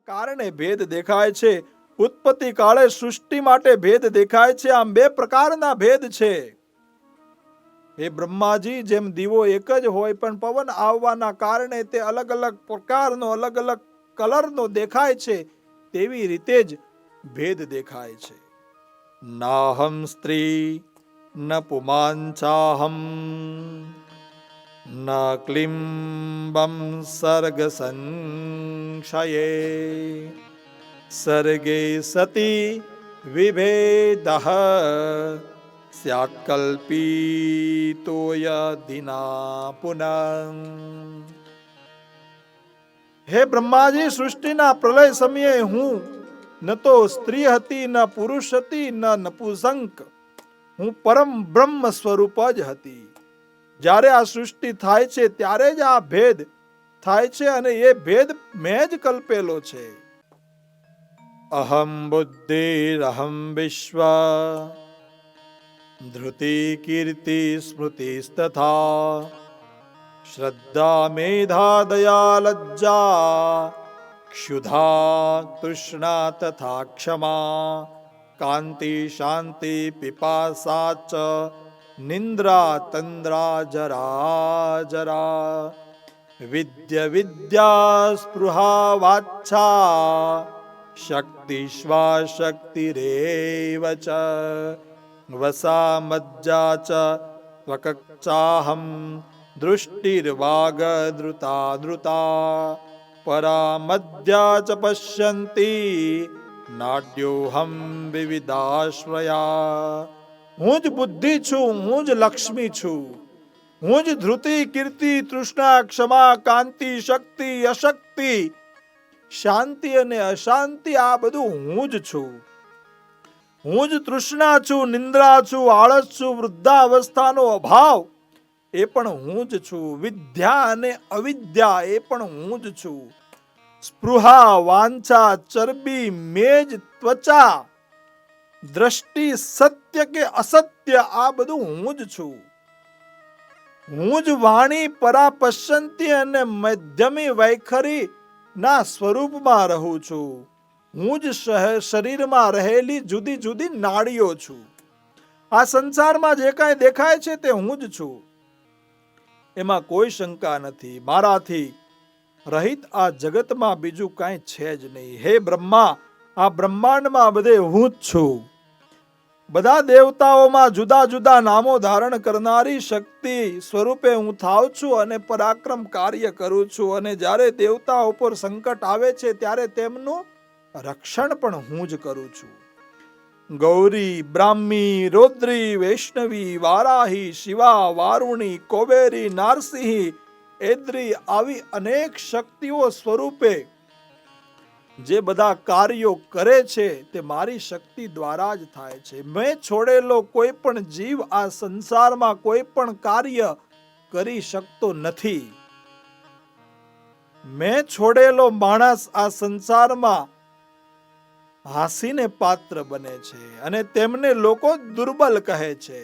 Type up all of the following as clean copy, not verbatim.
કારણે ભેદ દેખાય છે. ઉત્પત્તિ કાળે સૃષ્ટિ માટે ભેદ દેખાય છે. આમ બે પ્રકારના ભેદ છે. હે બ્રહ્માજી, જેમ દીવો એક જ હોય પણ પવન આવવાના કારણે તે અલગ અલગ પ્રકારનો અલગ અલગ કલરનો દેખાય છે, તેવી રીતે જ ભેદ દેખાય છે. નાહમ સ્ત્રી ન પુમાંચાહમ ન ક્લિંબમ સર્ગ સંશયે સર્ગે સતી વિભેદઃ સ્યાત્ કલ્પિતોય દિના પુનઃ. હે બ્રહ્માજી, સૃષ્ટિના પ્રલય સમયે હું ન તો સ્ત્રી હતી, ન પુરુષ હતી, ન નપુંસક, હું પરમ બ્રહ્મ સ્વરૂપ જ હતી. જ્યારે આ સૃષ્ટિ થાય છે ત્યારે જ આ ભેદ થાય છે અને એ ભેદ મેં જ કલ્પેલો છે. અહમ બુદ્ધિરહમ વિશ્વ ધૃતિ કીર્તિ સ્મૃતિસ્તથા શ્રદ્ધા મેધા દયા લજ્જા ક્ષુધા તૃષ્ણા તથા ક્ષમા કાંતિ શાંતિ પિપાસા ચ નિંદ્રા તંદ્રા જરા જરા વિદ્ય વિદ્યા સ્પૃહા વાચ્છા શક્તિ સ્વા શક્તિરેવ ચ વસા મજ્જા ચ ત્વકચાહમ દૃષ્ટિર્વાગ ધૃતા ધૃતા પરા મધ્યા ચ પશ્યંતી નાડ્યોહમ વિવિધાશ્રયા. હું જ બુદ્ધિ છું, હું જ લક્ષ્મી છું, હું જ ધૃતિ કીર્તિ તૃષ્ણા ક્ષમા કાંતિ શક્તિ અશક્તિ શાંતિ અને અશાંતિ, આ બધું હું જ છું. હું જ તૃષ્ણા છું, નિંદ્રા છું, આળસ છું, વૃદ્ધાવસ્થાનો અભાવ એ પણ હું જ છું. વિદ્યા અને અવિદ્યા એ પણ હું જ છું. સ્પૃહા વાંછા ચરબી મેજ ત્વચા દ્રષ્ટિ સત્ય કે અસત્ય, આ બધું હું જ છું. હું જ વાણી પરા પશ્યંતી અને મધ્યમી વૈખરી ના સ્વરૂપમાં રહું છું. હું જ શરીરમાં રહેલી જુદી જુદી નાડીઓ છું. આ સંસારમાં જે કાંઈ દેખાય છે તે હું જ છું, એમાં કોઈ શંકા નથી. મારાથી રહિત આ જગતમાં બીજું કાંઈ છે જ નહીં. હે બ્રહ્મા, આ બ્રહ્માંડમાં બધે હું જ છું. બધા દેવતાઓમાં જુદા જુદા નામો ધારણ કરનારી શક્તિ સ્વરૂપે હું થાઉં છું અને પરાક્રમ કાર્ય કરું છું. અને જ્યારે દેવતાઓ પર સંકટ આવે છે ત્યારે તેમનું રક્ષણ પણ હું જ કરું છું. ગૌરી, બ્રાહ્મી, રૌદ્રી, વૈષ્ણવી, વારાહી, શિવા, વારુણી, કૌબેરી, નારસિંહી, એદ્રી આવી અનેક શક્તિઓ સ્વરૂપે જે બધા કાર્યો કરે છે તે મારી શક્તિ દ્વારા જ થાય છે. મેં છોડેલો કોઈ પણ જીવ આ સંસારમાં કોઈ પણ કાર્ય કરી શકતો નથી. મેં છોડેલો માણસ આ સંસારમાં હાંસીને પાત્ર બને છે અને તેમને લોકો દુર્બલ કહે છે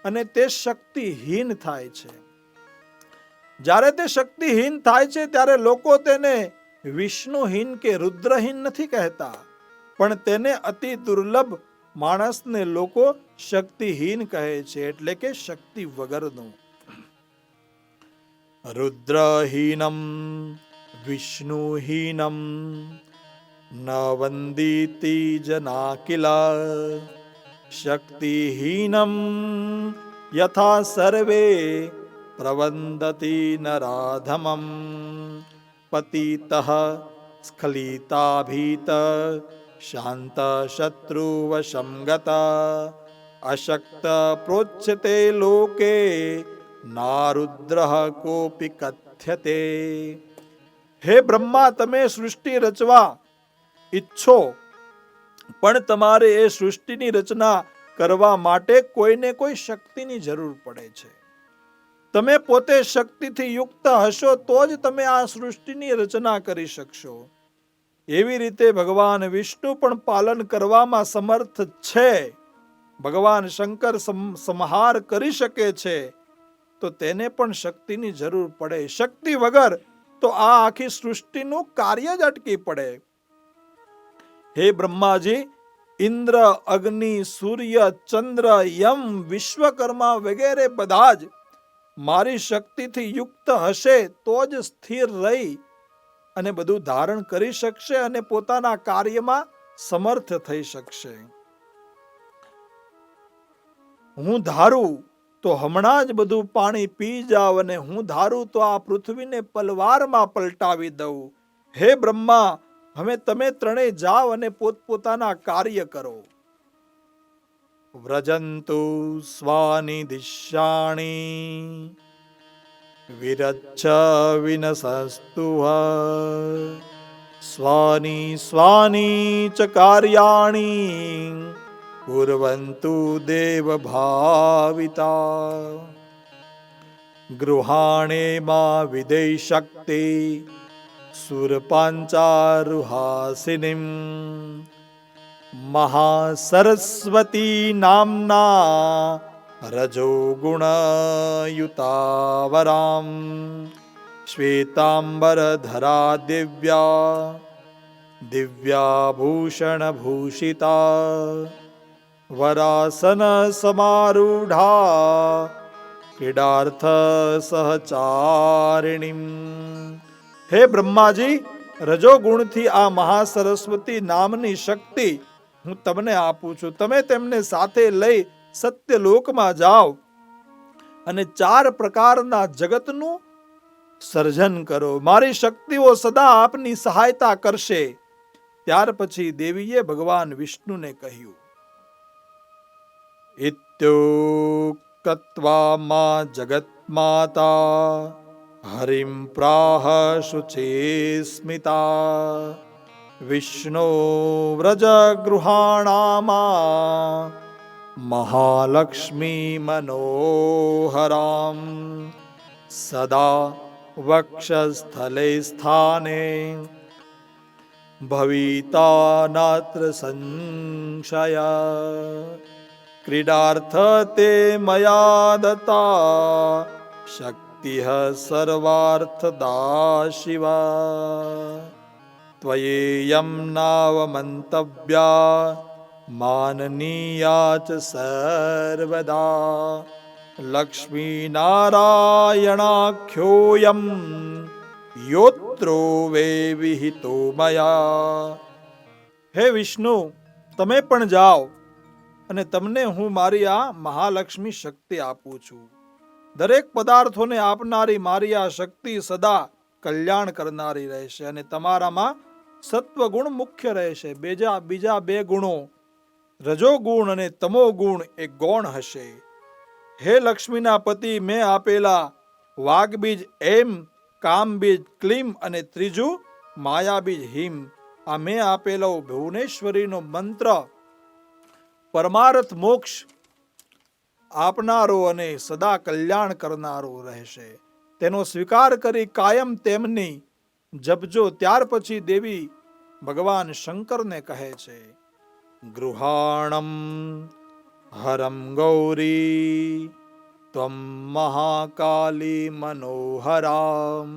અને તે શક્તિહીન થાય છે. જ્યારે તે શક્તિહીન થાય છે ત્યારે લોકો તેને વિષ્ણુહીન કે રુદ્રહીન નથી કહેતા, પણ તેને અતિ દુર્લભ માણસને લોકો શક્તિહીન કહે છે, એટલે કે શક્તિ વગરનું. રુદ્રહીનમ વિષ્ણુહીનમ ન વંદિતિ જના કિલા શક્તિહીનમ યથા સર્વે પ્રવંદતિ નરાધમમ પતિતઃ સ્ખલિતાભીત શાંત શત્રુવશં ગતા અશક્ત પ્રોચ્યતે લોકે નારુદ્રઃ કોપી કથ્યતે. હે બ્રહ્મા, તમે સૃષ્ટિ રચવા ઈચ્છો, પણ તમારે એ સૃષ્ટિની રચના કરવા માટે કોઈને કોઈ શક્તિની જરૂર પડે છે. તમે પોતે શક્તિથી યુક્ત હશો તો જ તમે આ સૃષ્ટિની રચના કરી શકશો. એવી રીતે ભગવાન વિષ્ણુ પણ પાલન કરવામાં સમર્થ છે. ભગવાન શંકર સંહાર કરી શકે છે, તો તેને પણ શક્તિની જરૂર પડે. શક્તિ વગર તો આ આખી સૃષ્ટિનું કાર્ય જ અટકી પડે. હે બ્રહ્માજી, ઇન્દ્ર, અગ્નિ, સૂર્ય, ચંદ્ર, યમ, વિશ્વકર્મા વગેરે બધા જ મારી શક્તિથી યુક્ત હશે તો જ સ્થિર રહી અને બધું ધારણ કરી શકશે અને પોતાના કાર્યમાં સમર્થ થઈ શકશે. હું ધારું તો હમણાં જ બધું પાણી પી જાવ અને હું ધારું તો આ પૃથ્વીને પલવારમાં પલટાવી દઉં. હે બ્રહ્મા, હવે તમે ત્રણેય જાઓ અને પોતપોતાના કાર્ય કરો. વ્રજંતુ સ્વાની દિશાણી વિરચ્છ વિનસસ્તુઃ સ્વાની સ્વાની ચ કાર્યાણી કુર્વન્તુ દેવ ભાવિતા. ગૃહાણે મા વિદેય શક્તિ સુરપાંચારુહાસિનીમ મહાસરસ્વતી નામના રજોગુણયુતાવરામ શ્વેતાંબરધરા દિવ્યાભૂષણભૂષિતા વરાસન સમારૂઢા ક્રીડાર્થ સહચારિણીમ. હે બ્રહ્માજી, રજોગુણથી આ મહાસરસ્વતી નામની શક્તિ હું તમને આપું છું. તમે તેમને સાથે લઈ સત્યલોકમાં જાઓ અને 4 પ્રકારના જગતનું સર્જન કરો. મારી શક્તિઓ સદા આપની સહાયતા કરશે. ત્યાર પછી દેવીએ ભગવાન વિષ્ણુને કહ્યું, ઇત્યુક્ત્વા મા જગન્માતા હરિમ પ્રાહ શુચિ સ્મિતા વિષ્ણુ વ્રજ ગૃહાણામા મહાલક્ષ્મી મનોહરામ સદા વક્ષસ્થલે સ્થાને ભવિતા નાત્ર સંશય ક્રીડાર્થ તે મયા દત્તા શક્તિઃ સર્વાર્થદા શિવા ત્વયેયં નાવમંતવ્યા માનનીયા ચ સર્વદા લક્ષ્મી નારાયણાખ્યોયમ યોત્રો વે વિહિતો મયા. હે વિષ્ણુ, તમે પણ જાઓ અને તમને હું મારી આ મહાલક્ષ્મી શક્તિ આપું છું. દરેક પદાર્થોને આપનારી મારી આ શક્તિ સદા કલ્યાણ કરનારી રહેશે અને તમારામાં સત્વગુણ મુખ્ય રહેશે. બીજા 2 ગુણો રજોગુણ અને તમોગુણ એ ગૌણ હશે. હે લક્ષ્મીના પતિ, મેં આપેલા વાગબીજ એમ, કામબીજ ક્લીમ અને ત્રીજું માયાબીજ હિમ, આ મેં આપેલો ભુવનેશ્વરીનો મંત્ર પરમાર્થ મોક્ષ આપનારો અને સદા કલ્યાણ કરનારો રહેશે. તેનો સ્વીકાર કરી કાયમ તેમની જપજો. ત્યાર પછી દેવી ભગવાન શંકરને કહે છે, ગૃહાણમ હરમ ગૌરી ત્વમ મહાકાલી મનોહરામ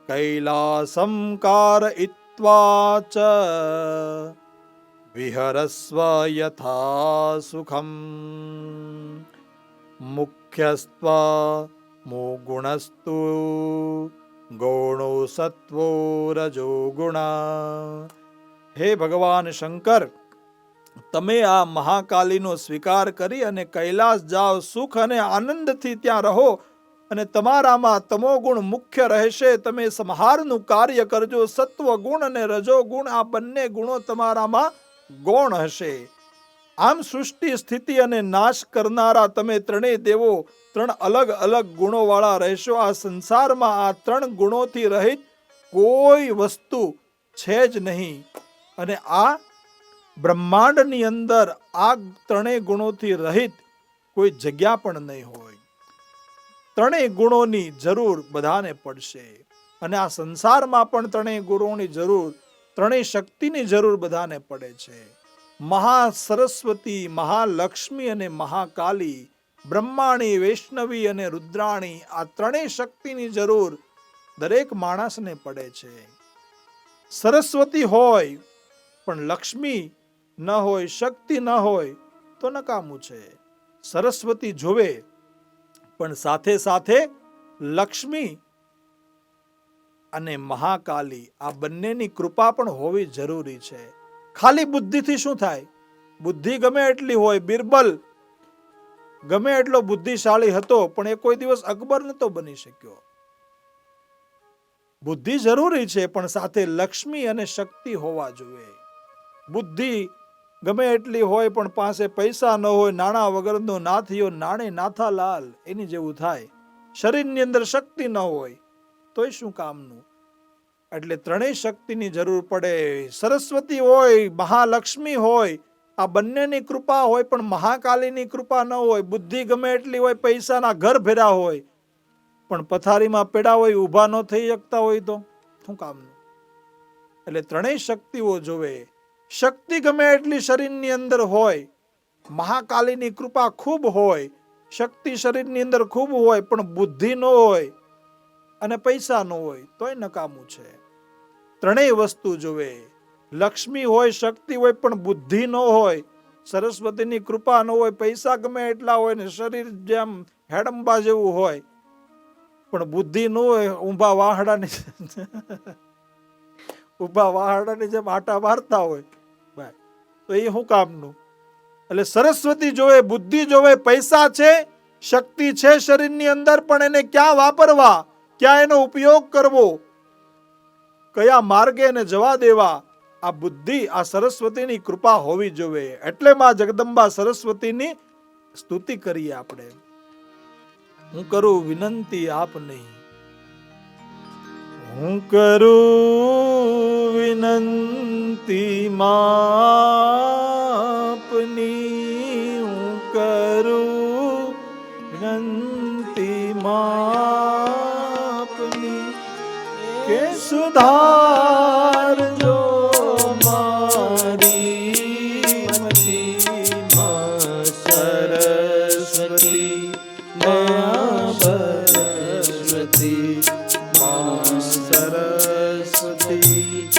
કૈલાસમ કારયિત્વા ચ વિહરસ્વ યથા સુખમ મુખ્યસ્ત્વ મોગુણસ્તુ ગૌણો સત્વો રજો ગુણા. હે ભગવાન શંકર, તમે આ મહાકાલીનો સ્વીકાર કરી અને કૈલાસ જાઓ, સુખ અને આનંદથી ત્યાં રહો અને તમારામાં તમોગુણ મુખ્ય રહેશે. તમે સંહારનું કાર્ય કરજો. સત્વ ગુણ અને રજો ગુણ આ બંને ગુણો તમારામાં ગૌણ હશે. આમ સૃષ્ટિ સ્થિતિ અને નાશ કરનારા તમે ત્રણેય દેવો 3 અલગ અલગ ગુણો વાળા રહેશો. આ સંસારમાં આ 3 ગુણોથી રહિત કોઈ વસ્તુ છે જ નહીં અને આ બ્રહ્માંડની અંદર આ 3 ગુણોથી રહિત કોઈ જગ્યા પણ નહીં હોય. 3 ગુણોની જરૂર બધાને પડશે અને આ સંસારમાં પણ 3 ગુણોની જરૂર, 3 શક્તિની જરૂર બધાને પડે છે. મહાસરસ્વતી, મહાલક્ષ્મી અને મહાકાલી, બ્રહ્માણી, વૈષ્ણવી અને રુદ્રાણી, આ 3 શક્તિની જરૂર દરેક માણસને પડે છે. સરસ્વતી હોય પણ લક્ષ્મી ન હોય, શક્તિ ન હોય તો નકામું છે. સરસ્વતી જોવે પણ સાથે સાથે લક્ષ્મી અને મહાકાલી આ બંનેની કૃપા પણ હોવી જરૂરી છે. ખાલી બુદ્ધિથી શું થાય? બુદ્ધિ ગમે એટલી હોય, બિરબલ ગમે એટલો બુદ્ધિશાળી હતો પણ એ કોઈ દિવસ અકબર નતો બની શક્યો. બુદ્ધિ જરૂરી છે પણ સાથે લક્ષ્મી અને શક્તિ હોવા જોઈએ. બુદ્ધિ ગમે એટલી હોય પણ પાસે પૈસા ન હોય, નાણાં વગરનો નાથિયો નાણે નાથા લાલ, એની જેવું થાય. શરીરની અંદર શક્તિ ન હોય તોય શું કામનું? એટલે ત્રણેય શક્તિની જરૂર પડે. સરસ્વતી હોય, મહાલક્ષ્મી હોય, આ બંનેની કૃપા હોય પણ મહાકાલીની કૃપા ન હોય. બુદ્ધિ ગમે એટલી હોય, પૈસાના ઘર ભર્યા હોય પણ પથારીમાં પેડા હોય, ઊભા ન થઈ શકતા હોય તો શું કામનું? એટલે ત્રણેય શક્તિઓ જોવે. શક્તિ ગમે એટલી શરીરની અંદર હોય, મહાકાલીની કૃપા ખૂબ હોય, શક્તિ શરીરની અંદર ખૂબ હોય પણ બુદ્ધિ ન હોય અને પૈસા ન હોય તોય નકામું છે. ત્રણેય વસ્તુ જોવે. લક્ષ્મી હોય, શક્તિ હોય પણ બુદ્ધિ ન હોય, સરસ્વતીની કૃપા ન હોય, પૈસા ગમે એટલા હોય ને શરીર જેમ હેડંબા જેવું હોય પણ બુદ્ધિ ન હોય, ઊભા વાહડાની જેમ આટા મારતા હોય તો એ શું કામનું? એટલે સરસ્વતી જોવે, બુદ્ધિ જોવે, પૈસા છે, શક્તિ છે શરીરની અંદર પણ એને ક્યાં વાપરવા, ક્યાં એનો ઉપયોગ કરવો, કયા માર્ગે એને જવા દેવા, આ બુદ્ધિ, આ સરસ્વતીની કૃપા હોવી જોઈએ. એટલે માં જગદંબા સરસ્વતીની સ્તુતિ કરીએ આપણે. હું કરું વિનંતી આપની, હું કરું વિનંતી આપની, હું કરું વિનંતી આપની કે સુધારજો મારી મતિ. સરસ્વતી સરસ્વતી સરસ્વતી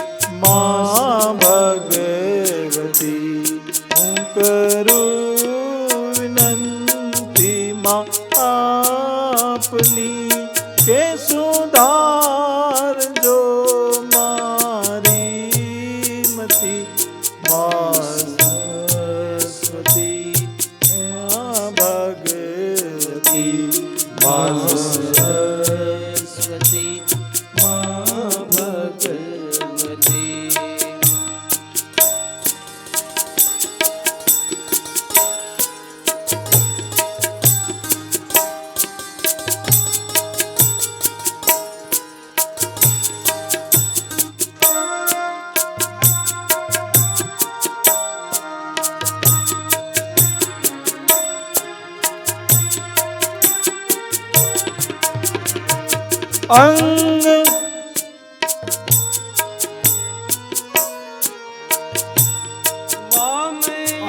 મા ભગવતી, હું કરું વિનંતી માં આપની કે સુધારજો મારી મતિ. સરસ્વતી ભગવતી સરસ્વતી ભગવતી. અંગ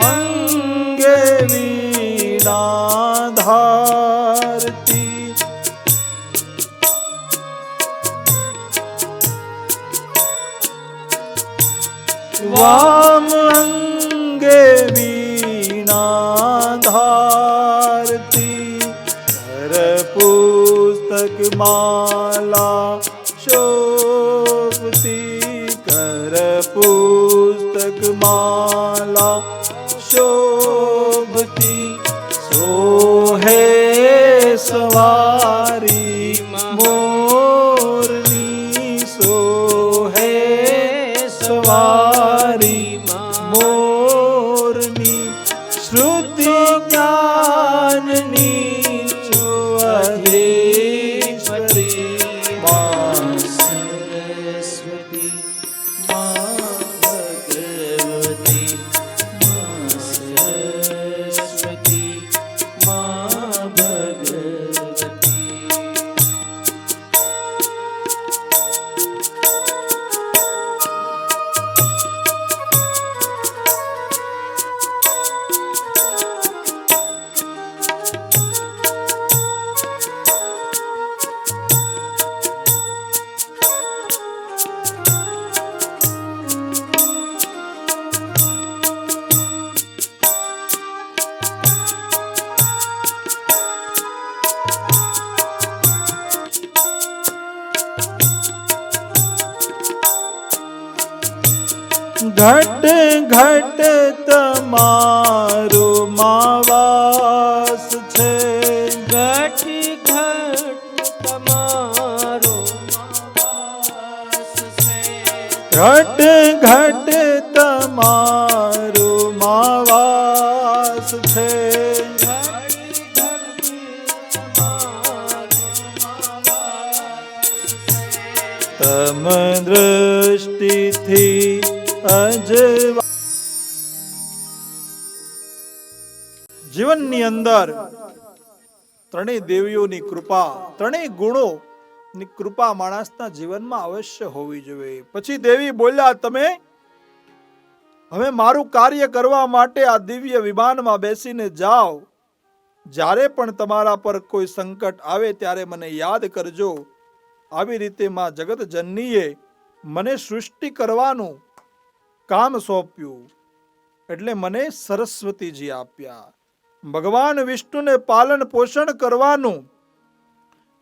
અંગે વીણા ધારતી, વામ અંગે વીણા ધારતી, કર પુસ્તક માલા શોભતી, કર પુસ્તક માલા શોભતી, સોહે સવારી મોરની, સોહે સવારી મોરની, શ્રુતિ જ્ઞાનની ચોધેશ્વરી મા સરસ્વતી મા ભગવતી, સરસ્વતી મા ભગવતી. ઘટ ઘટ તમારો માવાસ છે, ઘટ ઘટ તમારો માવાસ છે, ઘટ ઘટ તમારો માવાસ છે, તમ દ્રષ્ટિથી અજવા. જીવનની અંદર ત્રણેય દેવીઓની કૃપા, ત્રણેય ગુણોની કૃપા માણસના જીવનમાં અવશ્ય હોવી જોઈએ. પછી દેવી બોલ્યા, તમે હવે મારું કાર્ય કરવા માટે આ દિવ્ય વિમાનમાં બેસીને જાઓ. જ્યારે પણ તમારા પર કોઈ સંકટ આવે ત્યારે મને યાદ કરજો. આવી રીતે માં જગત જનનીએ મને સૃષ્ટિ કરવાનું કામ સોંપ્યું, એટલે મને સરસ્વતીજી આપ્યા. ભગવાન વિષ્ણુને પાલન પોષણ કરવાનું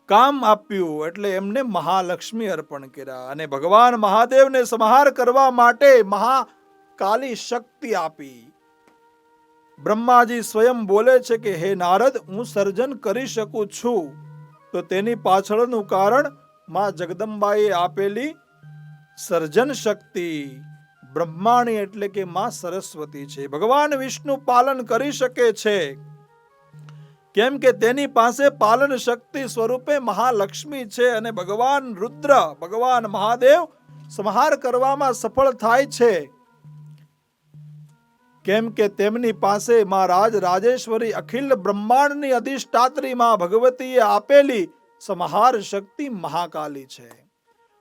કામ આપ્યું, એટલે એમને મહાલક્ષ્મી અર્પણ કર્યા. અને ભગવાન મહાદેવને સંહાર કરવા માટે મહાકાલી શક્તિ આપી. બ્રહ્માજી સ્વયં બોલે છે કે હે નારદ, હું સર્જન કરી શકું છું, તો તેની પાછળનું કારણ માં જગદંબાએ આપેલી સર્જન શક્તિ. બ્રહ્માણી એટલે કે માં સરસ્વતી છે. ભગવાન વિષ્ણુ પાલન કરી શકે છે, કેમ કે તેની પાસે પાલન શક્તિ સ્વરૂપે મહાલક્ષ્મી છે. અને ભગવાન રુદ્ર, ભગવાન મહાદેવ સંહાર કરવામાં સફળ થાય છે, કેમ કે તેમની પાસે માં રાજ રાજેશ્વરી અખિલ બ્રહ્માંડની અધિષ્ઠાત્રી માં ભગવતીએ આપેલી સંહાર શક્તિ મહાકાલી છે.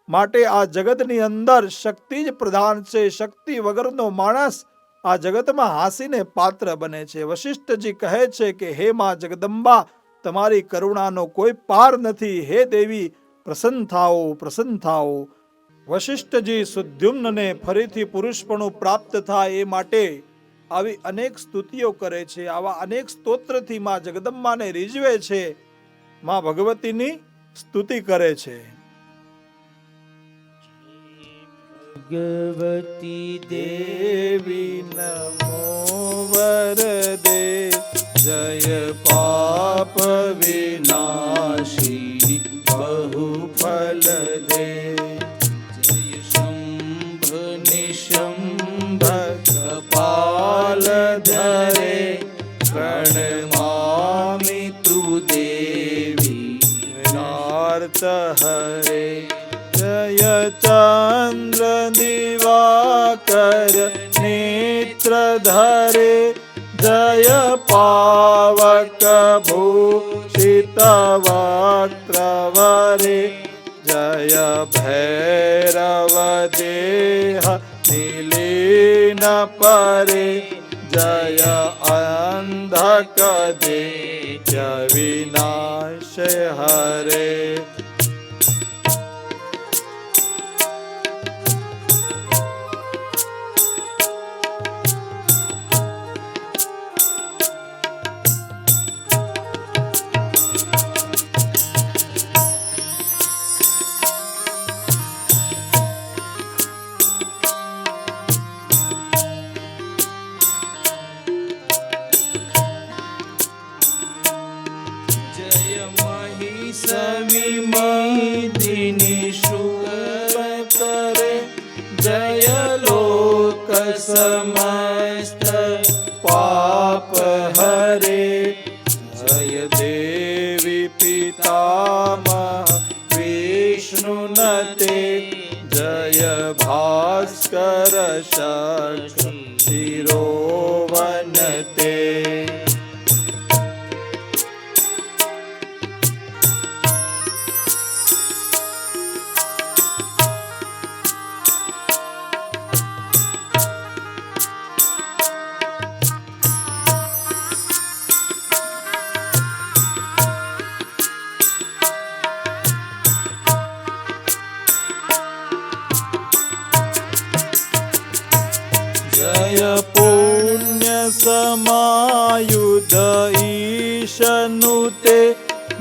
માટે આ જગતની અંદર શક્તિ જ પ્રધાન છે. શક્તિ વગરનો માણસ આ જગતમાં હાંસીને પાત્ર બને છે. વશિષ્ઠજી કહે છે કે હે માં જગદંબા, તમારી કરુણાનો કોઈ પાર નથી. હે દેવી, પ્રસન્ન થાઓ, પ્રસન્ન થાઓ. વશિષ્ઠજી સુદ્યુમ્નને ફરીથી પુરુષપણું પ્રાપ્ત થાય એ માટે આવી અનેક સ્તુતિઓ કરે છે. આવા અનેક સ્તોત્રથી માં જગદંબાને રીઝવે છે, માં ભગવતીની સ્તુતિ કરે છે. ભગવતી દેવી નમો વરદે, જય પાપ વિનાશી બહુ ફલ દે. જય શંભ નિશંભ કપાલ ધરે, પ્રણમામિ તુ દેવી નાર્ત હરે. જય ચંદ્ર દિવાકર નેત્ર ધરે, જય પાવક ભૂષિત વક્રવરે, જય ભૈરવ દેહ નિલીન પરે, જય અંધક દેહ વિનાશ હરે. સવિમોહિની શુભ કરે, જય લોક સમસ્ત પાપ હરે. જય દેવી પિતામહ વિષ્ણુનતે, જય ભાસ્કર શિરોવનતે. જય પુણ્ય સમાયુધ ઈશનુતે,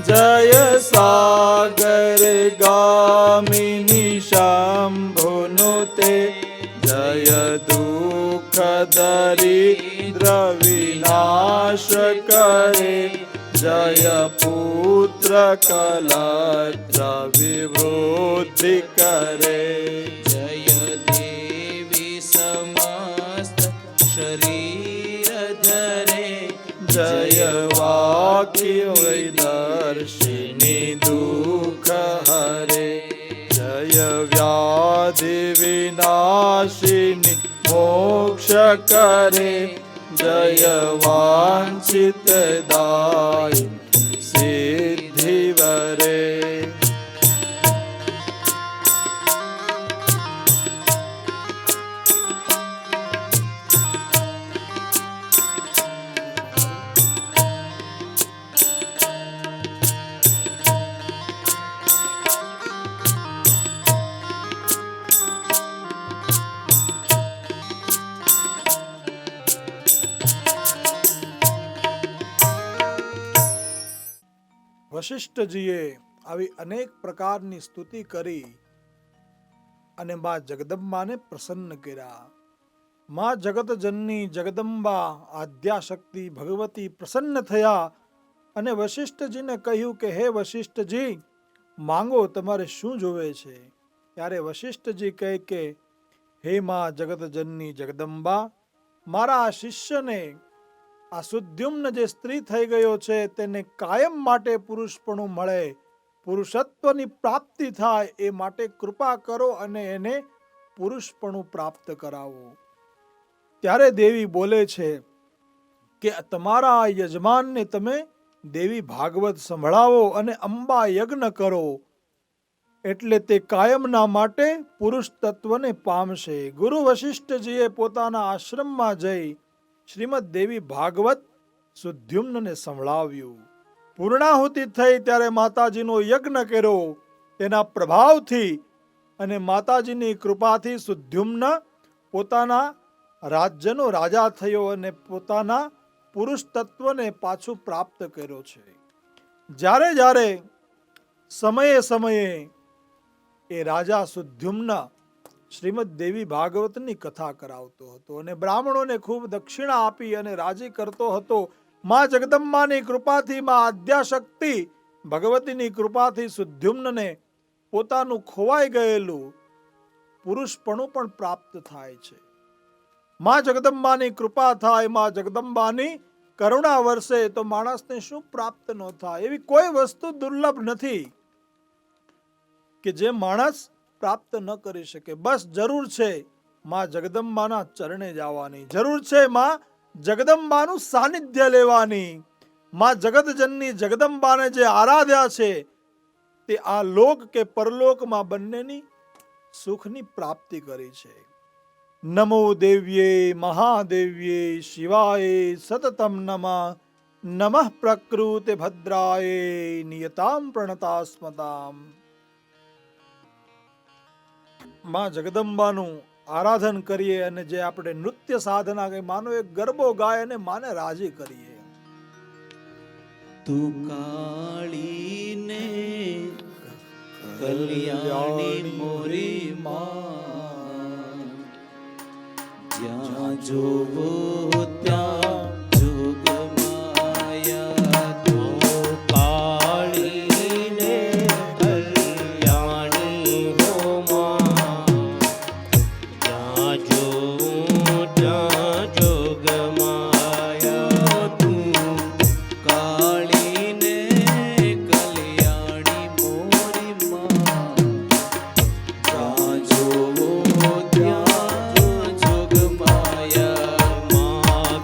જય સાગર ગામિની શંભુનુતે, જય દુઃખ દરિદ્ર વિનાશ કરે, જય પુત્ર કલત્ર વિવૃદ્ધિ કરે, જય દેવી સમસ્ત શરીર ધરે, જય વાક્ય દર્શિની દુઃખ હરે, જય વ્યાધિ વિનાશિની મોક્ષ કરે, જય વાંછિત દાય સિદ્ધિ વરે. વશિષ્ઠજીએ આવી અનેક પ્રકારની સ્તુતિ કરી અને મા જગદંબાને પ્રસન્ન કર્યા. મા જગતજનની જગદંબા આદ્યાશક્તિ ભગવતી પ્રસન્ન થયા અને વશિષ્ઠજીને કહ્યું કે હે વશિષ્ઠજી, માંગો, તમારે શું જોવે છે? ત્યારે વશિષ્ઠજી કહે કે હે મા જગતજનની જગદંબા, મારા આ શિષ્યને આ સુદ્યુમ્ન જે સ્ત્રી થઈ ગયો છે તેને કાયમ માટે પુરુષપણું મળે, પુરુષત્વની પ્રાપ્તિ થાય એ માટે કૃપા કરો અને એને પુરુષપણું પ્રાપ્ત કરાવો. ત્યારે દેવી બોલે છે કે તમારા યજમાનને તમે દેવી ભાગવત સંભળાવો અને અંબા યજ્ઞ કરો, એટલે તે કાયમના માટે પુરુષ તત્વને પામશે. ગુરુ વશિષ્ઠજીએ પોતાના આશ્રમમાં જઈ શ્રીમદ દેવી ભાગવત સુદ્યુમ્નને સંભળાવ્યું. પૂર્ણાહુતિ થઈ ત્યારે માતાજીનો યજ્ઞ કર્યો. તેના પ્રભાવથી અને માતાજીની કૃપાથી સુદ્યુમ્ન પોતાના રાજ્યનો રાજા થયો અને પોતાના પુરુષ તત્વને પાછું પ્રાપ્ત કર્યો છે. જ્યારે જ્યારે સમયે સમયે એ રાજા સુદ્યુમ્ન શ્રીમદ દેવી ભાગવતની કથા કરાવતો હતો અને બ્રાહ્મણોને ખૂબ દક્ષિણા આપી અને રાજી કરતો હતો. મા જગદંબાની કૃપાથી, મા આદ્યાશક્તિ ભગવતીની કૃપાથી સુદ્યુમ્નને પોતાનું ખોવાઈ ગયેલું પુરુષપણું પણ પ્રાપ્ત થાય છે. મા જગદંબાની કૃપા થાય, મા જગદંબાની કરુણા વરસે તો માણસને શું પ્રાપ્ત ન થાય? એવી કોઈ વસ્તુ દુર્લભ નથી કે જે માણસ પ્રાપ્ત ન કરી શકે. બસ જરૂર છે મા જગદંબાના ચરણે જવાની, જરૂર છે મા જગદંબાનું સાનિધ્ય લેવાની. મા જગતજનની જગદંબાને જે આરાધ્યા છે તે આ લોક કે પરલોકમાં બંનેની સુખની પ્રાપ્તિ કરી છે. નમો દેવ્યે મહાદેવ્યે શિવાય સતતમ નમઃ. નમઃ પ્રકૃતે ભદ્રાય નિયતામ પ્રણતાસ્મતામ. માં જગદંબાનું આરાધન કરીએ અને જે આપણે નૃત્ય સાધના કરીએ, માનો એક ગરબો ગાય અને માને રાજી કરીએ. તું કાળીને કલ્યાણી મોરી માં, જ્યાં જોવો ત્યાં જોગમાયા. તું કાળીને કલ્યાણી હો માં, જ્યાં જોવો ત્યાં જોગમાયા. તું કાળીને કલ્યાણી મોરી માં, જ્યાં જોવો ત્યાં જોગમાયા. માં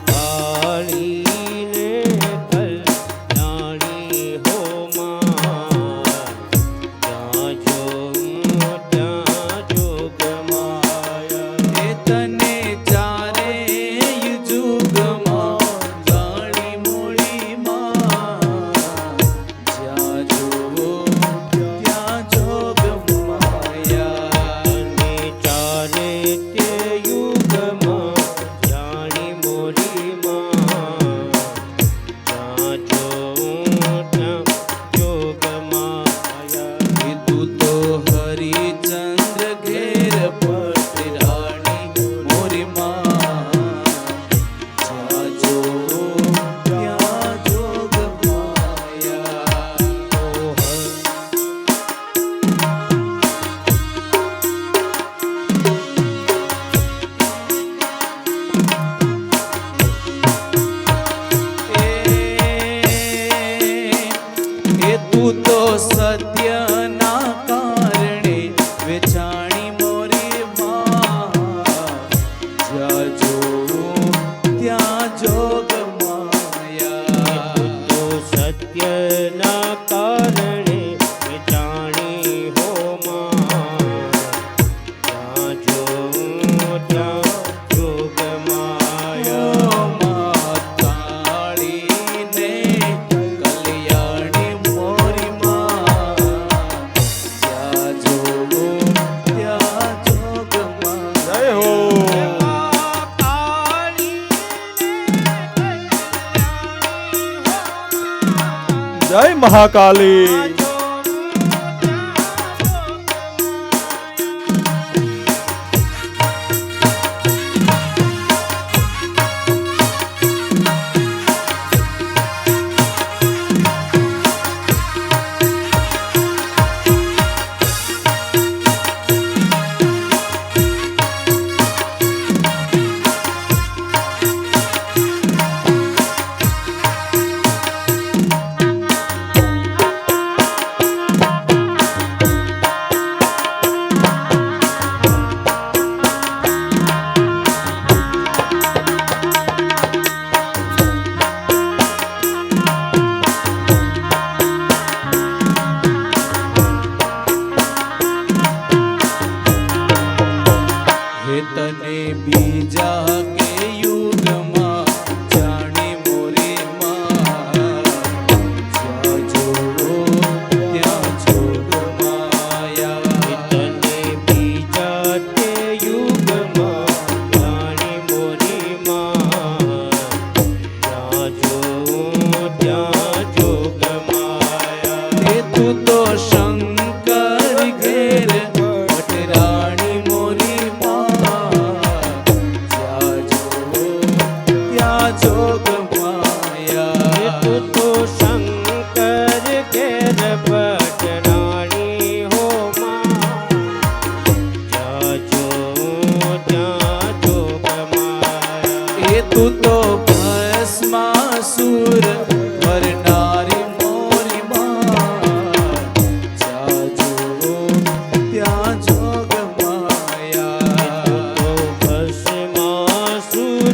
મહાકાલી. તને બીજા કે યુગમાં જાણે મોરે માં જ્યાં જોડો ત્યાં જોગ માયા. તને બીજા કે યુગમાં જાણે મોરે માં જ્યાં જોઉં ત્યાં જોગ માયા. એ તું તો શંકર ઘેર વટરાણી મોરી જોગ માયા. તું તો શંકર ઘેર પટરાણી હો માં જ્યાં જોઉં ત્યાં જોગ માયા. એ તું તો ભસ્માસુર વરનારી મોરી માં જ્યાં જોઉં ત્યાં જોગ માયા. તો ભસ્માસુર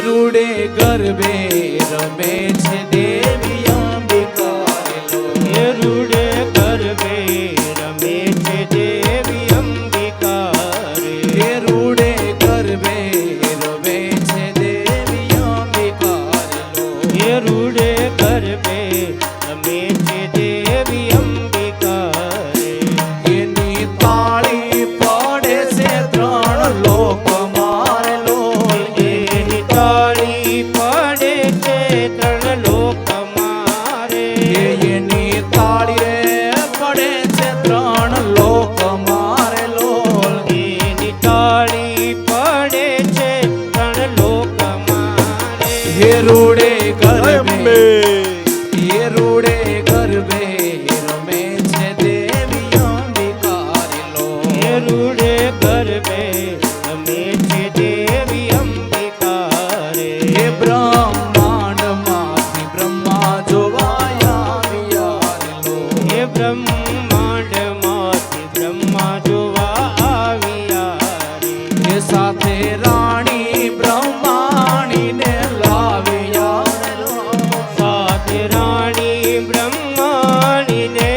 રૂડે ગરબે રમે છે દેવી અંબિકા લો. એ રૂડે ગરબે રમે છે દેવી અંબિકા રે. એ રૂડે ગરબે રમે છે દેવી અંબિકા લો. એ રૂડે ગરબે રમે છે દેવી અંબિકા રે. એની તાળી પડે છે ત્રણ લોક મારે લો. એની તાળી પડે છે ત્રણ લોક મારે. એની તાળી પડે છે ત્રણ લોક મારે લો. એની તાળી પડે છે ત્રણ લોક મારે. હે રૂડે ગરબે એ રૂડે ગરબે રમે છે દેવી અંબિકા લો. એ રૂડે ગરબે રમે છે દેવી અંબિકા રે. હે બ્રહ્માંડ માંથી બ્રહ્મા જોવાયા આવ્યા લો. હે બ્રહ્માંડ માંથી બ્રહ્મા જોવા આવ્યા રે. હે સાથે રાણી બ્રહ્માણી ને લાવ્યા લો. સાથે રાણી બ્રહ્માણી ને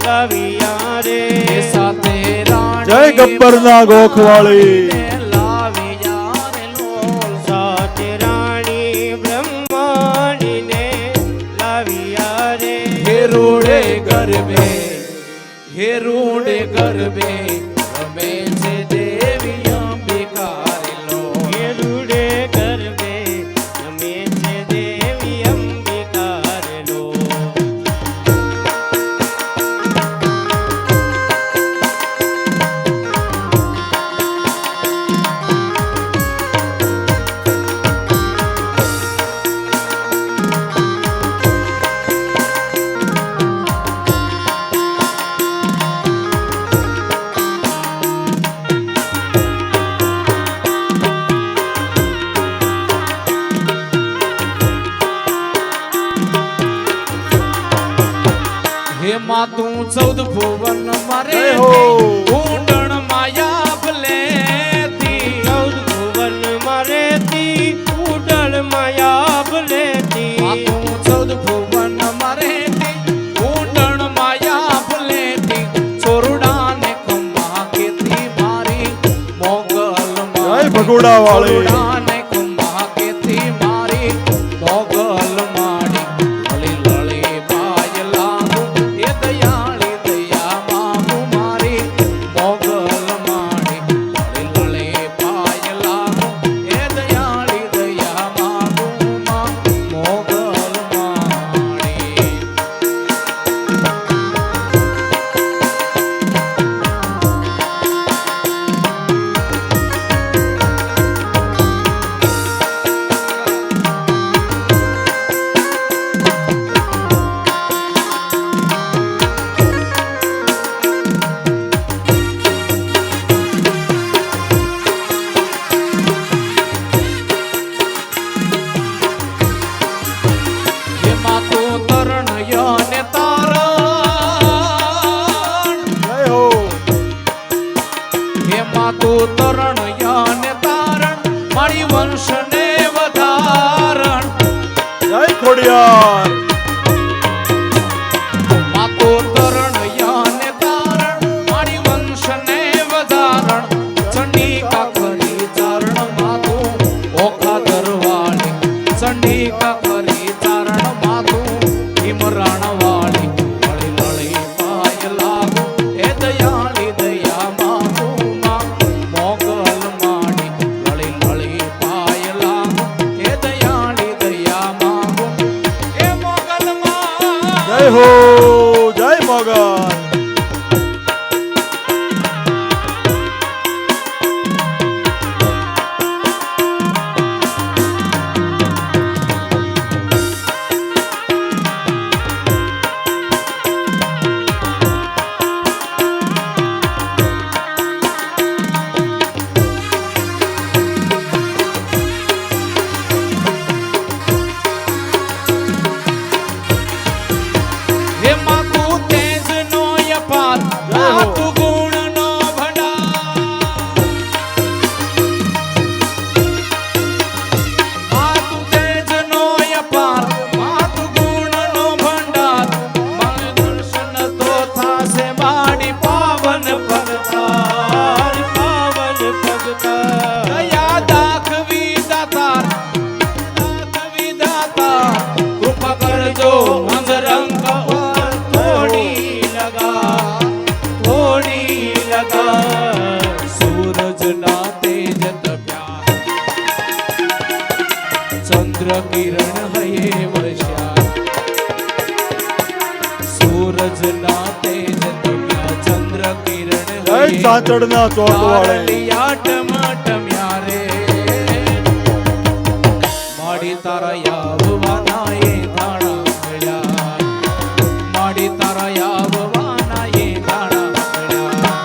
લાવ્યા રે. હે સાથે રાણી જય ગબ્બરના ગોખવાળી. સાથે રાણી બ્રહ્માણી ને લાવ્યા રે. હે રૂડે ગરબે હે રૂડે ગરબે રમે છે દેવી અંબિકા લો. હે રૂડે ગરબે રમે છે દેવી અંબિકા લો. ચૌદ ભુવન મારે જય હો. કુંડળ માયા ભલેતી ચૌદ ભુવન મારેતી કુંડળ માયા ભલેતી ચૌદ ભુવન મારેતી કુંડળ માયા ભલેતી ચોરડા ને ખંભા કેતી મારી મોગલ જય ભગોડા વાળી. ચોરડા ને ખંભા કેતી મારી મોગલ માડી લળી લળી પાય લાગુ એ દયાળી દયા માંગુ મારી મોગલ માડી લળી લળી પાય લાગુ એ દયાળી દયા માંગુ મોગલ માડી એમાં તું તરણયને તારણ જય હો. એમાં તું તરણયને તારણ મારી વંશને વધારણ જય ખોડિયાર. માતો તરણયને તારણ મારી વંશને વધારણ ચંડિકા કરી ચારણ માતું ઓખા દરવાળી ચંડિકા કરી ચારણ માતું હિમરાણ વાળી લળી લળી પાય લાગુ એ દયાળી દયા માંગુ માં મોગલ માડી લળી લળી પાય લાગુ એ દયાળી દયા માંગુ એ મોગલ માં જય હો. જય મોગલ. એમાં તું તેજનો અપાર જય હો. તું ગુણનો ભંડાર તું તેજનો અપાર તું ગુણનો ભંડાર મને દર્શન તો થાશે માડી પાવન પગતાર પાવન પગતાર દયા દાખવી દાતાર દાખવી દાતાર કૃપા કરજો અંગરંગ પર થોડી લગા સૂરજ ના તેજ તપ્યા ચંદ્ર કિરણ હયે વર્ષા સૂરજ ના તેજ તપ્યા ચંદ્ર કિરણ જય હયે ચાંચડના ચોટ વાળી. ટમ્યા રે માડી તારા યાવવાના એ ધાણા મળ્યા માડી તારા યાવવાના એ ધાણા મળ્યા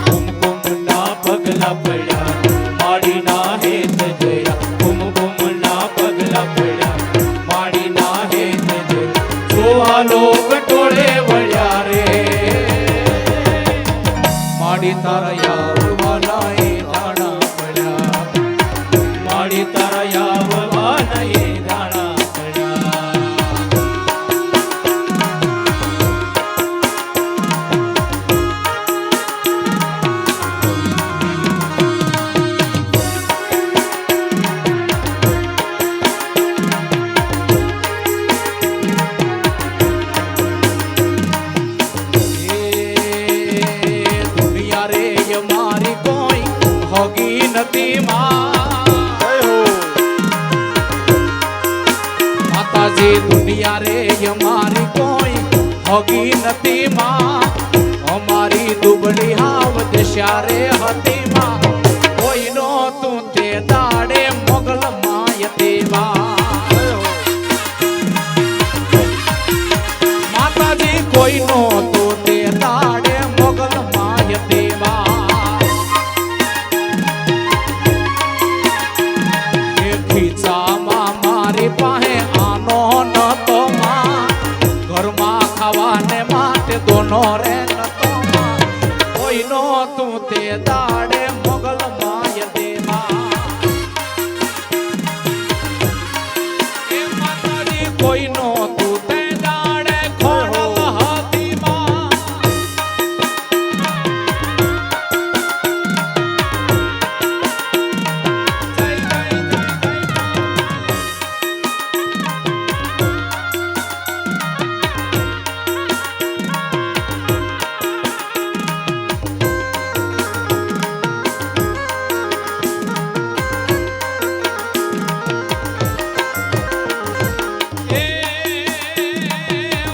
કુમકુમના પગલા પડ્યા માડીના હેત જોયા કુમકુમના પગલા પડ્યા માડીના હેત જોયા જોવા લોક ટોળે વળ્યા રે માડી તારા યાવવાના એ ધાણા પડ્યા માડી તારા યાવવાના એ ધાણા પડ્યા દુનિયા રે મારી કોઈ હોગી નથી માં જય હો. માતાજી દુનિયા રે મારી કોઈ હોગી નથી માં અમારી દુબળી હાવ દશા રે હતી માં કોઈ નો તું તે દાડે મોગલ માય દેવા માતાજી કોઈ નો તું તે દાડે મોગલ માય દેવા ખીચામાં મારી પાસે આનો ન તો માં ઘરમાં ખાવાને માટે દોનો નો તું તે દાડે મોગલ માય દેવા એ માતાજી કોઈ નો તું તે દાડે ખોડલ હાથીમાં જય જય જય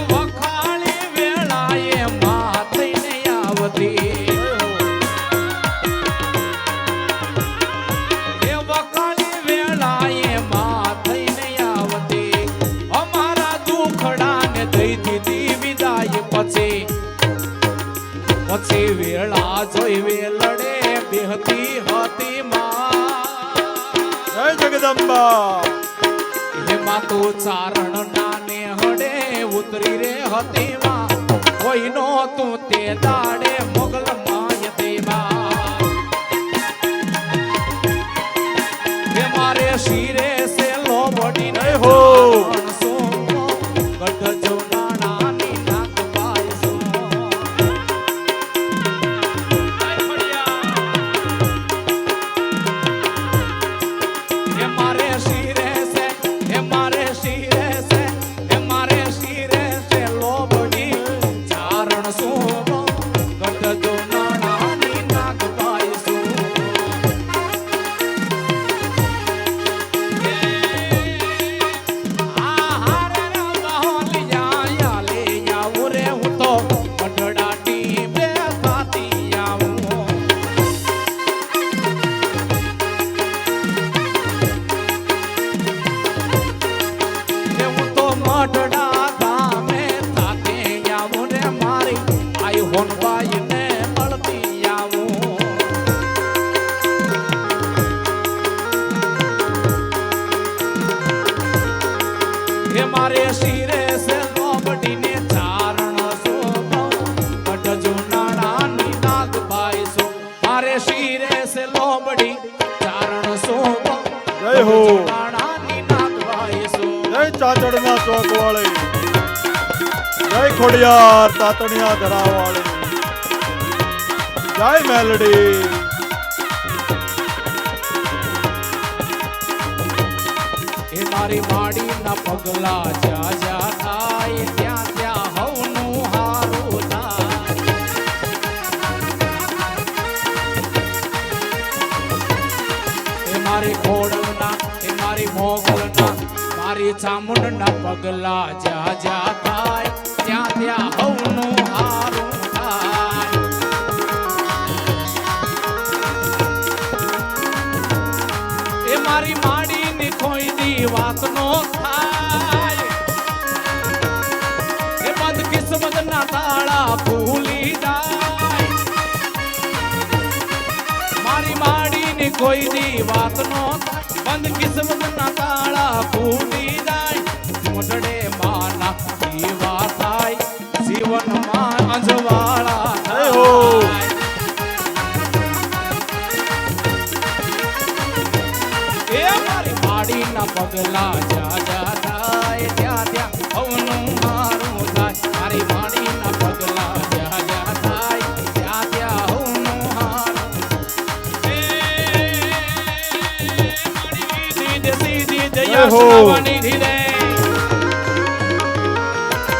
વખાણી વેળાએ માં થઈને આવતી એ વખાણી વેળાએ માં થઈને આવતી અમારા દુખડાને દઈ દીધી વિદાય પછી વેળા જોઈ વેલડે બેહતી હતી માં જય જગદંબા. એમાં તો ચારણ નાને હડે ઉતરી રે હતી માં કોઈ નો તું તે દાડે મોગલ માય દેવા એ મારે શિરે સે લોબડીને હો. ગઢ જો નાની નાક પાયસો એ મારે શિરે સે એ મારે શિરે સે એ મારે શિરે સે લોબડી ચારણ સોમો ગઢ જો નાની નાક પાયસો મારે શિરે સે લોબડીને ચારણ સોમો ગઢ જો નાની નાગ પાયસો મારે શિરે સે લોબડી ચારણ સોમો જય હો. નાની નાગ પાયસો જય ચાચડના ચોક વાળી, જય ખોડિયાર તાતણિયા ધરા વાળી, જય મેલડી. એ મારી માડી ના પગલા જ્યાં જ્યાં થાય ત્યાં ત્યાં હવનું હારું થાય એ મારી ખોડલના એ મારી મોગલના મારી ચામુંડના પગલા જ્યાં જ્યાં થાય ત્યાં ત્યાં હવનું હારું થાય એ મારી માડીની કોઈ દી વાત નો થાય એ બંધ કિસ્મત ના તાળા ભૂલી જાય મારી માડીની કોઈ દી વાત નો થાય બંધ કિસ્મત ના તાળા ભૂલી જાય મોઢડે માના દીવા થાય જીવનમાં અંજવાળા જય હો. થાય એ મારી માડીના પગલા જ્યાં જ્યાં થાય ત્યાં ત્યાં હવનું મારું થાય મારી માડીના પગલા જ્યાં જ્યાં થાય ત્યાં ત્યાં હવનું હારું એ માડી દીદી સીધી દયા હો. સુનાવવાની ધીરે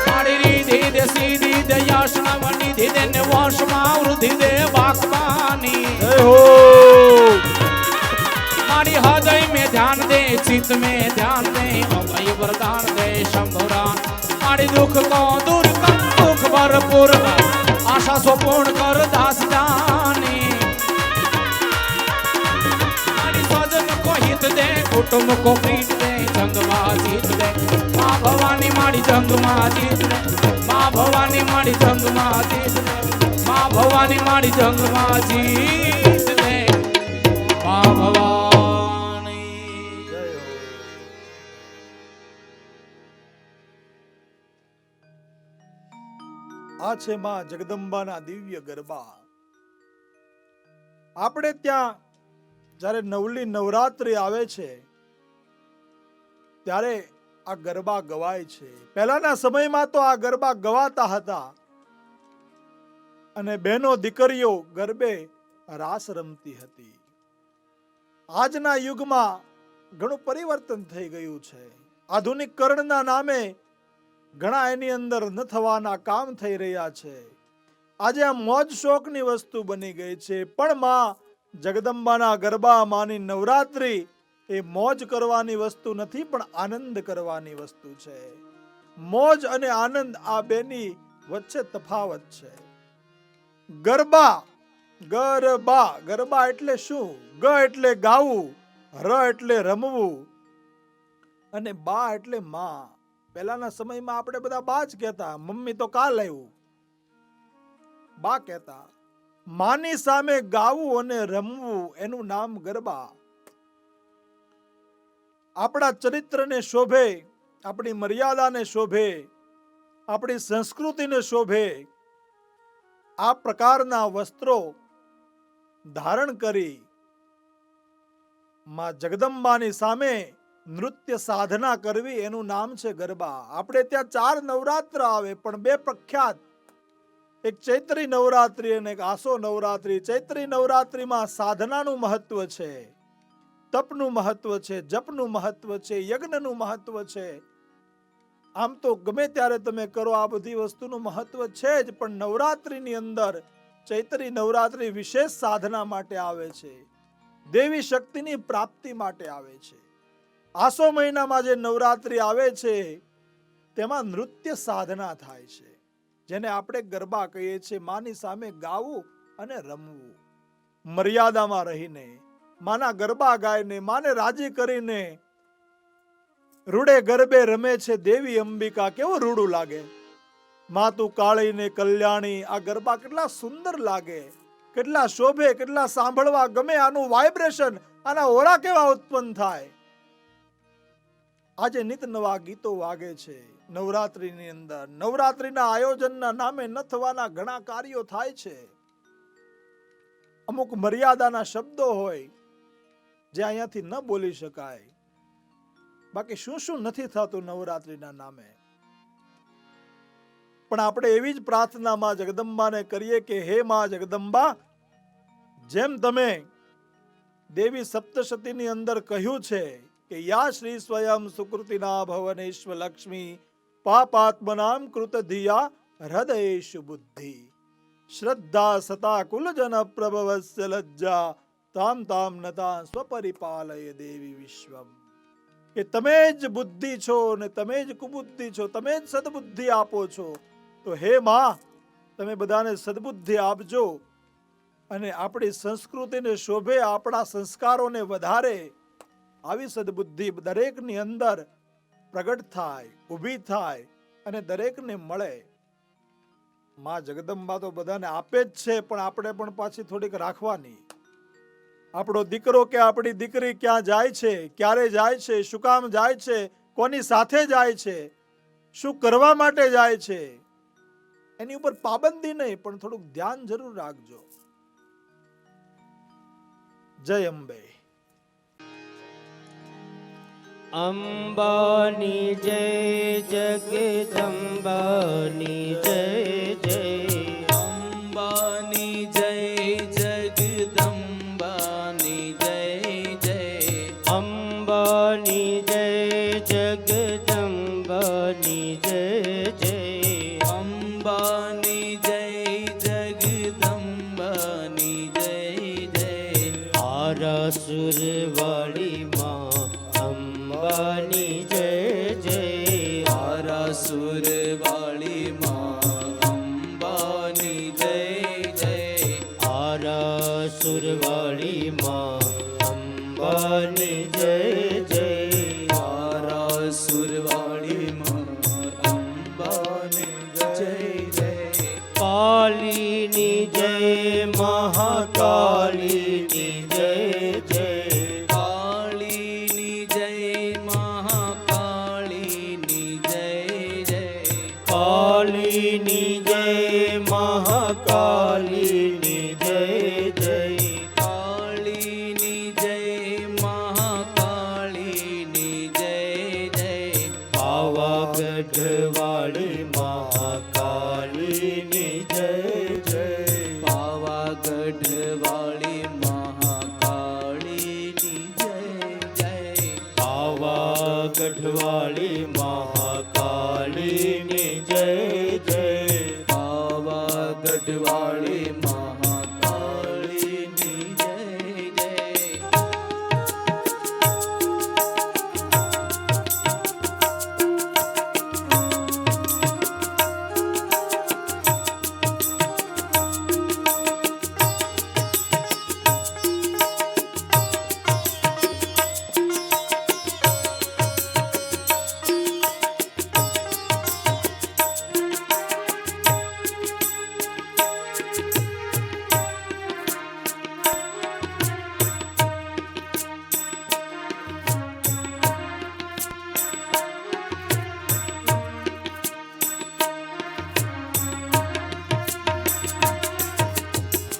માડી દીદી સીધી દયા સુનાવવાની ધીરે ને વંશમાં વૃદ્ધિ દે વાકમાની જય હો. मारी हृदय में ध्यान दे चित्त में ध्यान दे अभय वरदान दे शंभुरान मारी दुख को दूर कर दुख भरपूर कर आशा सो पूर्ण कर दास जानी मारी स्वजन को हित दे कुटुंब को प्रीत दे जंग में जीत दे माँ भवानी मारी जंग में जीत दे माँ भवानी मारी जंग में जीत दे माँ भवानी मारी जंग में जीत दे माँ भवानी આ છે માં જગદંબાના દિવ્ય ગરબા. આપણે ત્યાં જ્યારે નવલી નવરાત્રી આવે છે ત્યારે આ ગરબા ગવાય છે. પહેલાના સમયમાં તો આ ગરબા ગવાતા હતા અને બહેનો દીકરીઓ ગરબે રાસ રમતી હતી. આજના યુગમાં ઘણું પરિવર્તન થઈ ગયું છે. આધુનિકરણના નામે ઘણા એની અંદર ન થવાના કામ થઈ રહ્યા છે. આજે આ મોજ શોખની વસ્તુ બની ગઈ છે. પણ માં જગદંબાના ગરબા, માની નવરાત્રી એ મોજ કરવાની વસ્તુ નથી, પણ આનંદ કરવાની વસ્તુ છે. મોજ અને આનંદ આ બેની વચ્ચે તફાવત છે. ગરબા, ગરબા, ગરબા એટલે શું? ગ એટલે ગાવું, ર એટલે રમવું અને બા એટલે માં. પહેલાના સમયમાં આપણે બધા બા જ કહેતા. મમ્મી તો કાલ આવ્યું, બા કહેતા. માની સામે ગાવું અને રમવું એનું નામ ગરબા. આપણા ચરિત્રને શોભે, આપણી મર્યાદાને શોભે, આપણી સંસ્કૃતિને શોભે આ પ્રકારના વસ્ત્રો ધારણ કરી માં જગદંબાની સામે નૃત્ય સાધના કરવી એનું નામ છે ગરબા. આપણે ત્યાં 4 નવરાત્ર આવે, પણ 2 પ્રખ્યાત, એક ચૈત્રી નવરાત્રી અને એક આસો નવરાત્રી. ચૈત્રી નવરાત્રીમાં સાધનાનું મહત્વ છે, તપનું મહત્વ છે, જપનું મહત્વ છે, યજ્ઞનું મહત્વ છે. આમ તો ગમે ત્યારે તમે કરો આ બધી વસ્તુનું મહત્વ છે જ, પણ નવરાત્રીની અંદર ચૈત્રી નવરાત્રી વિશેષ સાધના માટે આવે છે, દેવી શક્તિની પ્રાપ્તિ માટે આવે છે. આસો મહિનામાં જે નવરાત્રી આવે છે તેમાં નૃત્ય સાધના થાય છે, જેને આપણે ગરબા કહીએ છીએ. માની સામે ગાવું અને રમવું, મર્યાદામાં રહીને માના ગરબા ગાઈને, માને રાજી કરીને. રૂડે ગરબે રમે છે દેવી અંબિકા, કેવું રૂડું લાગે. માં તું કાળી ને કલ્યાણી, આ ગરબા કેટલા સુંદર લાગે, કેટલા શોભે, કેટલા સાંભળવા ગમે. આનું વાઇબ્રેશન, આના ઓરા કેવા ઉત્પન્ન થાય. આજે નિત નવા ગીતો વાગે છે નવરાત્રીની અંદર. નવરાત્રીના આયોજનના નામે ન થવાના ઘણા કાર્યો થાય છે. અમુક મર્યાદાના શબ્દો હોય જે અહીંયાથી ન બોલી શકાય. બાકી શું શું નથી થતું નવરાત્રીના નામે. પણ આપણે એવી જ પ્રાર્થના માં જગદંબાને કરીએ કે હે માં જગદંબા, જેમ તમે દેવી સપ્તશતીની અંદર કહ્યું છે કે યા શ્રી સ્વયં સુકૃતિના ભવનેશ્વ લક્ષ્મી પાપાત્મનામ કૃત ધિયા હૃદયેશુ બુદ્ધિ શ્રદ્ધા સતા કુલજન પ્રભવસ્ય લજ્જા તામ તામ નતા સ્વપરિપાલય દેવી વિશ્વમ. કે તમે જ બુદ્ધિ છો ને તમે જ કુબુદ્ધિ છો, તમે જ સદબુદ્ધિ આપો છો. તો હે માં, તમે બધાને સદબુદ્ધિ આપજો અને આપણી સંસ્કૃતિને શોભે, આપણા સંસ્કારોને વધારે આવી સદબુદ્ધિ દરેકની અંદર પ્રગટ થાય, ઊભી થાય અને દરેકને મળે. માં જગદંબા તો બધાને આપે જ છે, પણ આપણે પણ પાછી થોડીક રાખવાની. આપણો દીકરો કે આપણી દીકરી ક્યાં જાય છે, ક્યારે જાય છે, શું કામ જાય છે, કોની સાથે જાય છે, શું કરવા માટે જાય છે, એની ઉપર પાબંદી નહીં, પણ થોડુંક ધ્યાન જરૂર રાખજો. જય અંબે. અંબાની જય, જગદંબાની જય જય. અંબાની જય, જગદંબાની જય જય. અંબાની જય, જગદંબાની જય જય. અંબાની જય, જગદંબાની જય જય. આરાસુર વાળી માં અંબાની જય જય. આરાસુર વાળી માં અંબાની જય જય. આરાસુર વાળી માં અંબાની જય જય. આરાસુર વાળી માં અંબાની જય જય. કાલીની જય, મહાકાલીની જય જય. કાળીની જય, મહાકાળીની જય જય. કાલીની જય, મહાકાલીની જય જય. પાવાગઢવાળી મહાકાળીની જય જય પાવાગઢવાળી મહાકાળીની જય જય પાવાગઢવાળી મહાકાળીની જય જય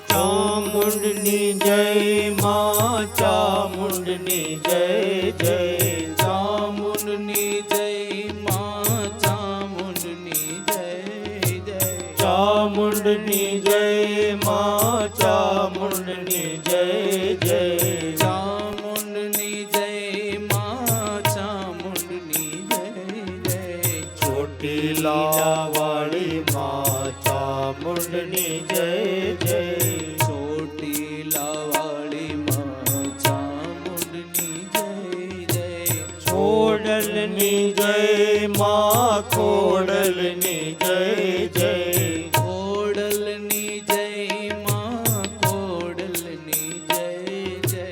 ચામુંડની જય માં ચામુંડની જય જય ચામુંડની જય માં ચામુંડની જય જય ચામુંડની જય માં ચામુંડની જય જય ચામુંડની જય માં ચામુંડની જય જય ચોટીલા વાળી માં ચામુંડની જય જય ચોટીલાવાળી માં ચામુંડની જય જય ખોડલની જય માં ખોડલની જય જય ખોડલની જય માં ખોડલની જય જય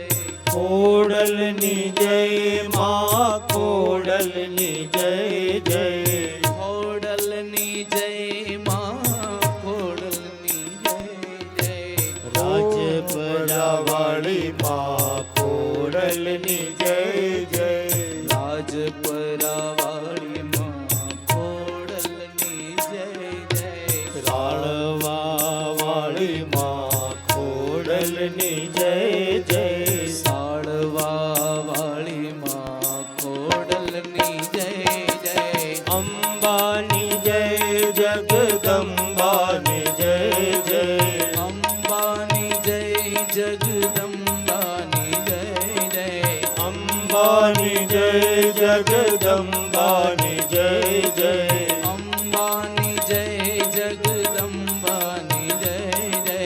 ખોડલની જય માં ખોડલની જય જય ખોડલની જય માં ખોડલની જય જય રાજપરાવાળી માં ખોડલની જય જય રાજપરાવાળી માં ખોડલની જય જય રાળવાવાળી માં ખોડલની જય જય સાળવાવાળી માં ખોડલની જય જય અંબાની જય જગદંબાની જય જય અંબાની જય જગદંબાની જય જય અંબાની જય જગદંબાની જય જય અંબાની જય જગદંબાની જય જય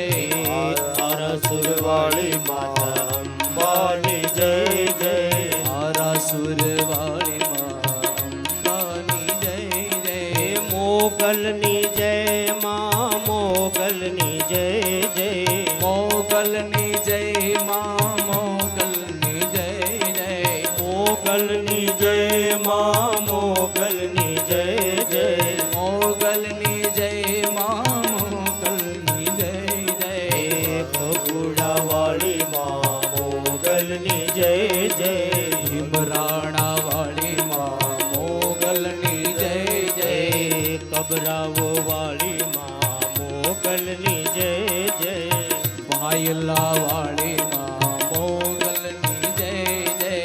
આરાસુરવાળી માતા અંબાની જય જય આરાસુરવાળી માં અંબાની જય જય મોગલની જય માં મોગલની જય જય મોગલની જય માં મોગલની જય જય મોગલની જય માં મોગલની જય જય મોગલની જય માં મોગલની જય જય ભગુડાવાળી માં મોગલની જય જય ભીમરાણાવાળી માં મોગલની જય જય કબરાવો વાળી માં મોગલની જય જય ભાયલાવાળી માં મોગલની જય જય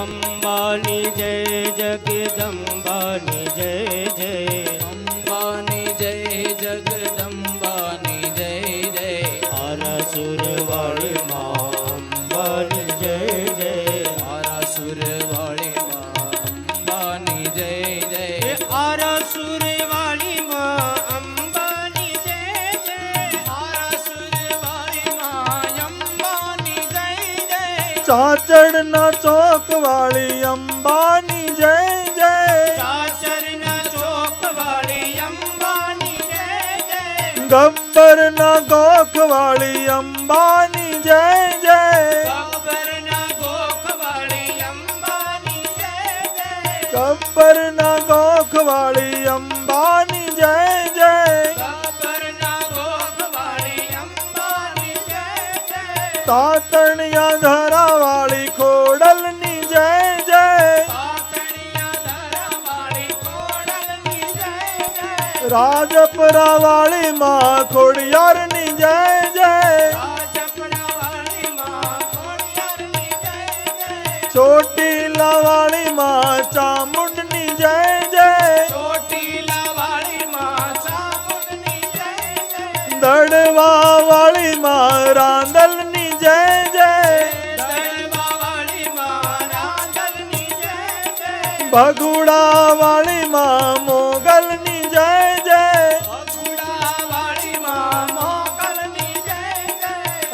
અંબાની જય જગદંબાની જય જય અંબાની જય જગદંબાની જય જય આરાસુરવાળી માં અંબાની જય જય આરાસુરવાળી માં અંબાની જય જય આરાસુરવાળી માં અંબાની જય જય આરાસુરવાળી માં અંબાની જય જય ચાચડના ચોક વાળી અંબાની જય જય ચાચરના ચોક વાળી અંબાની જય જય ગબ્બરના ગોખ વાળી અંબાની જય જય ગબ્બરના ગોખ વાળી અંબાની જય જય ગબ્બરના ગોખ વાળી અંબાની જય જય ગબ્બરના ગોખ વાળી અંબાની જય જય તાતણિયા ધરા વાળી ખોડલની જય જય પાતળિયા ધરાવાળી ખોડલની જય જય રાજપરા વાળી માં ખોડિયારની જય જય રાજપરાવાળી માં ખોડિયારની જય જય ચોટીલા વાળી માં ચામુંડની જય જય ચોટીલા વાળી માં ચામુંડની જય જય દડ દળવા વાળી માં રાંદલની જય જય ભગુડા વાળી માં મોગલની જય જય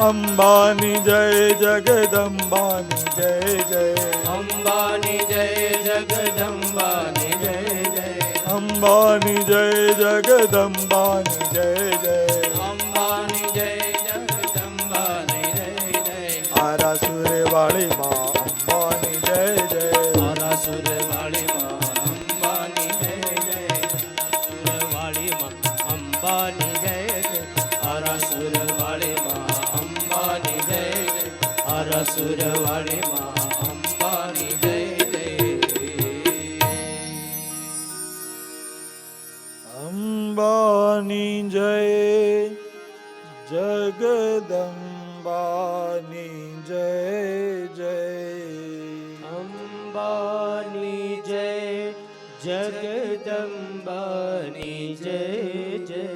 અંબાની જય જગદંબાની જય જય અંબાની જય જગદંબાની જય જય અંબાની જય જગદંબાની જય જય અંબાની જય જગદંબાની જય જય આરાસુર વાળી માં અંબાની જય જય આરાસુર વાળી માં અંબાની જય જય આરાસુર વાળી માં અંબાની જય જય આરાસુર વાળી માં અંબાની જય જય અંબાની જય જગદંબાની જય જય અંબાની જય જગદંબાની જય જય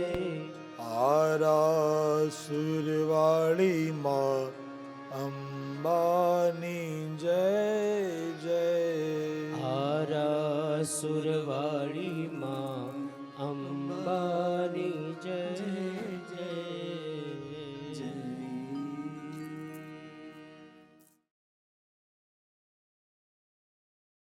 આરાસુર વાળી માં અંબાની જય જય આરાસુર